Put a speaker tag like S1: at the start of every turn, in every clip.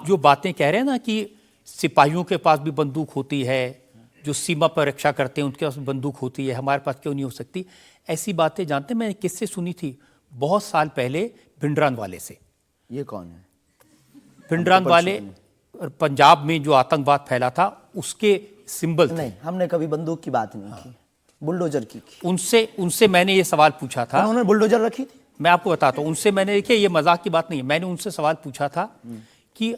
S1: आप जो बातें कह रहे हैं ना कि सिपाहियों के पास भी बंदूक होती है, जो सीमा पर रक्षा करते हैं उनके पास बंदूक होती है, हमारे पास क्यों नहीं हो सकती? ऐसी बातें जानते हैं, मैंने किससे सुनी थी बहुत साल पहले, भिंडरान वाले से।
S2: ये कौन है?
S1: भिंडरान वाले पंजाब में जो आतंकवाद फैला था उसके सिंबल थे।
S2: नहीं, हमने कभी बंदूक की बात नहीं की, बुलडोजर की।
S1: उनसे मैंने ये सवाल पूछा था।
S2: उन्होंने बुलडोजर रखी थी।
S1: मैं आपको बताता हूँ, उनसे मैंने, देखिए ये मजाक की बात नहीं है, मैंने उनसे सवाल पूछा था कि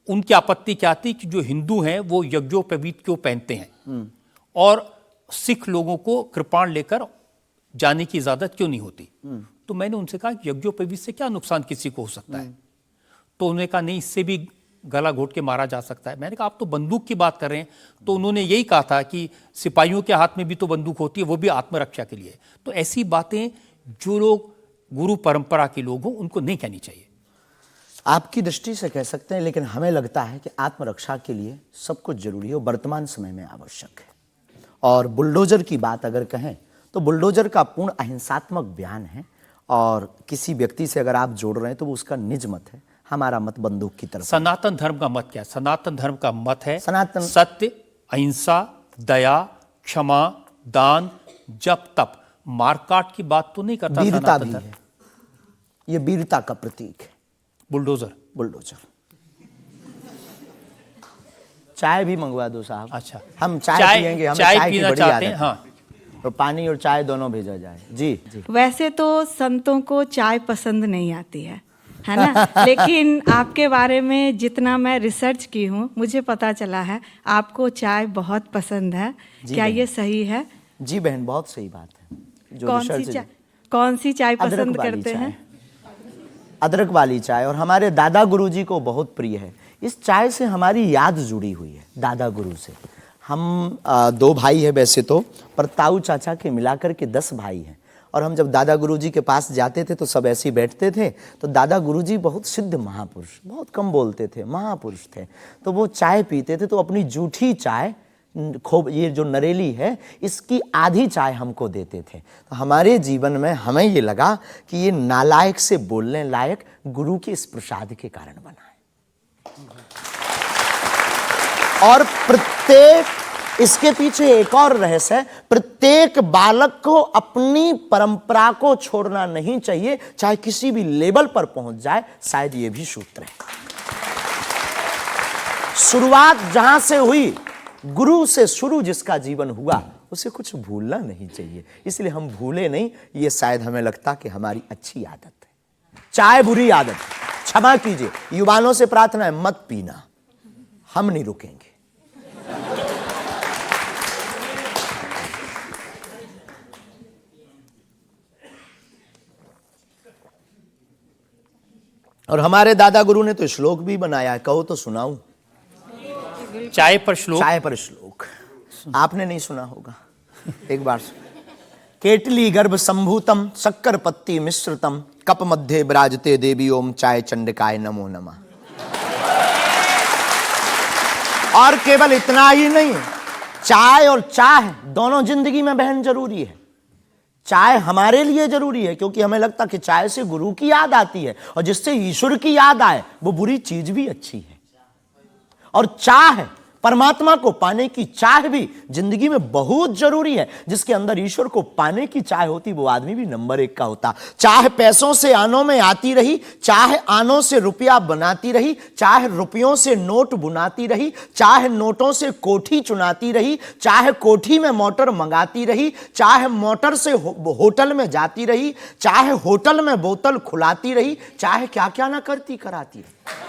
S1: उनकी आपत्ति क्या थी कि जो हिंदू हैं वो यज्ञोपवीत क्यों पहनते हैं और सिख लोगों को कृपाण लेकर जाने की इजाजत क्यों नहीं होती। तो मैंने उनसे कहा कि यज्ञोपवीत से क्या नुकसान किसी को हो सकता है? तो उन्होंने कहा नहीं, इससे भी गला घोट के मारा जा सकता है। मैंने कहा आप तो बंदूक की बात कर रहे हैं। तो उन्होंने यही कहा था कि सिपाहियों के हाथ में भी तो बंदूक होती है, वो भी आत्मरक्षा के लिए। तो ऐसी बातें जो लोग गुरु परंपरा के लोग हों उनको नहीं कहनी चाहिए।
S2: आपकी दृष्टि से कह सकते हैं, लेकिन हमें लगता है कि आत्मरक्षा के लिए सब कुछ जरूरी है और वर्तमान समय में आवश्यक है। और बुलडोजर की बात अगर कहें तो बुलडोजर का पूर्ण अहिंसात्मक बयान है और किसी व्यक्ति से अगर आप जोड़ रहे हैं तो वो उसका निज मत है। हमारा मत बंदूक की तरफ।
S1: सनातन धर्म का मत क्या है? सनातन धर्म का मत है
S2: सनातन
S1: सत्य, अहिंसा, दया, क्षमा, दान, जप, तप। मारकाट की बात तो नहीं करता।
S2: वीरता भी है, ये वीरता का प्रतीक है बुलडोजर। चाय भी मंगवा दो साहब।
S1: अच्छा,
S2: हम चाय पियेंगे, हम चाय पीना चाहते हैं।
S1: हाँ,
S2: तो पानी और चाय दोनों भेजा जाए। जी।
S3: वैसे तो संतों को चाय पसंद नहीं आती है ना? लेकिन आपके बारे में जितना मैं रिसर्च की हूँ मुझे पता चला है आपको चाय बहुत पसंद है। क्या ये सही है?
S2: जी बहन, बहुत सही बात है। जो
S3: कौन सी चाय पसंद करते हैं?
S2: अदरक वाली चाय, और हमारे दादा गुरुजी को बहुत प्रिय है। इस चाय से हमारी याद जुड़ी हुई है दादा गुरु से। हम 2 भाई हैं वैसे तो, पर ताऊ चाचा के मिलाकर के 10 भाई हैं। और हम जब दादा गुरुजी के पास जाते थे तो सब ऐसे ही बैठते थे। तो दादा गुरुजी बहुत सिद्ध महापुरुष, बहुत कम बोलते थे, महापुरुष थे। तो वो चाय पीते थे तो अपनी जूठी चाय, खूब ये जो नरेली है, इसकी आधी चाय हमको देते थे। तो हमारे जीवन में हमें ये लगा कि ये नालायक से बोलने लायक गुरु के इस प्रसाद के कारण बना है। और प्रत्येक, इसके पीछे एक और रहस्य है, प्रत्येक बालक को अपनी परंपरा को छोड़ना नहीं चाहिए, चाहे किसी भी लेवल पर पहुंच जाए। शायद ये भी सूत्र है। शुरुआत जहां से हुई, गुरु से शुरू जिसका जीवन हुआ, उसे कुछ भूलना नहीं चाहिए। इसलिए हम भूले नहीं, ये शायद हमें लगता कि हमारी अच्छी आदत है। चाय बुरी आदत, क्षमा कीजिए, युवानों से प्रार्थना है मत पीना, हम नहीं रुकेंगे। और हमारे दादा गुरु ने तो श्लोक भी बनाया है, कहो तो सुनाऊं?
S1: चाय पर श्लोक।
S2: चाय पर श्लोक आपने नहीं सुना होगा, एक बार सुन। केटली गर्भ संभूतम शक्कर पत्ती मिश्रितम कप मध्य विराजते देवी ओम चाय चंडिकाय नमो नमः। और केवल इतना ही नहीं, चाय और चाह दोनों जिंदगी में बहन जरूरी है। चाय हमारे लिए जरूरी है क्योंकि हमें लगता कि चाय से गुरु की याद आती है, और जिससे ईश्वर की याद आए वो बुरी चीज भी अच्छी है। और चाह, परमात्मा को पाने की चाह भी जिंदगी में बहुत जरूरी है। जिसके अंदर ईश्वर को पाने की चाह होती, वो आदमी भी नंबर 1 का होता। चाह पैसों से आनों में आती रही, चाह आनों से रुपया बनाती रही, चाह रुपयों से नोट बुनाती रही, चाह नोटों से कोठी चुनाती रही, चाह कोठी में मोटर मंगाती रही, चाह मोटर से होटल में जाती रही, चाह होटल में बोतल खुलाती रही, चाह क्या क्या ना करती कराती रही।